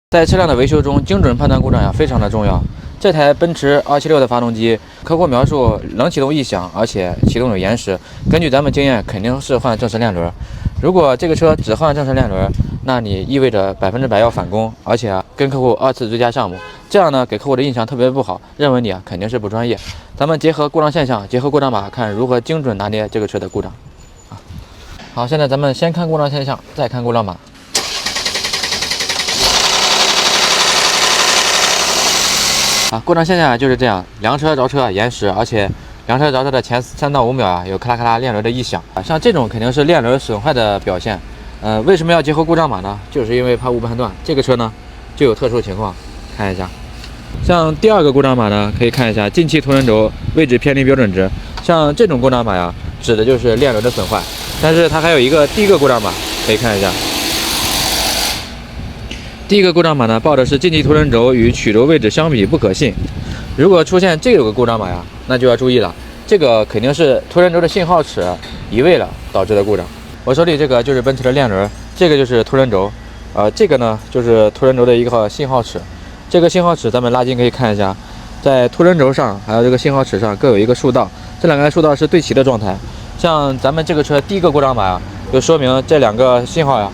在车辆的维修中，精准判断故障呀非常的重要。这台奔驰276的发动机，客户描述冷启动异响，而且启动有延时。根据咱们经验，肯定是换正时链轮。如果这个车只换正时链轮，那你意味着100%要返工，而且跟客户2次追加项目，这样呢给客户的印象特别不好，认为你肯定是不专业。咱们结合故障现象，结合故障码，看如何精准拿捏这个车的故障。好，现在咱们先看故障现象，再看故障码。故障现象就是这样，凉车着车延时，而且凉车着车的前3到5秒有咔啦咔啦链轮的异响，像这种肯定是链轮损坏的表现。为什么要结合故障码呢？就是因为怕误判断。这个车呢就有特殊情况，看一下。像第2个故障码呢，可以看一下进气凸轮轴位置偏离标准值。像这种故障码呀，指的就是链轮的损坏。但是它还有一个第1个故障码，可以看一下。第1个故障码呢，报的是进气凸轮轴与曲轴位置相比不可信。如果出现这个故障码呀，那就要注意了，这个肯定是凸轮轴的信号尺移位了导致的故障。我手里这个就是奔驰的链轮，这个就是凸轮轴，这个呢就是凸轮轴的一个信号尺。这个信号尺咱们拉近可以看一下，在凸轮轴上还有这个信号尺上各有一个竖道，这2个竖道是对齐的状态。像咱们这个车第1个故障码呀，就说明这2个信号呀，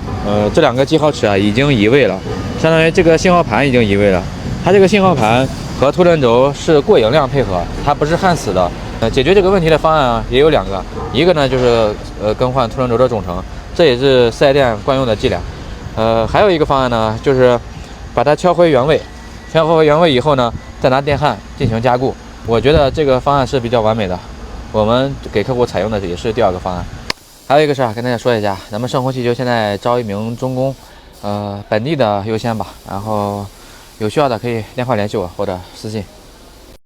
这2个记号尺已经移位了。相当于这个信号盘已经移位了，它这个信号盘和凸轮轴是过影量配合，它不是焊死的。解决这个问题的方案也有2个，一个呢就是更换凸轮轴的总成，这也是4S店惯用的伎俩。还有一个方案呢，就是把它敲回原位，敲回原位以后呢，再拿电焊进行加固。我觉得这个方案是比较完美的，我们给客户采用的也是第2个方案。还有一个事跟大家说一下，咱们盛虹汽修现在招1名中工。本地的优先吧，然后有需要的可以电话联系我或者私信。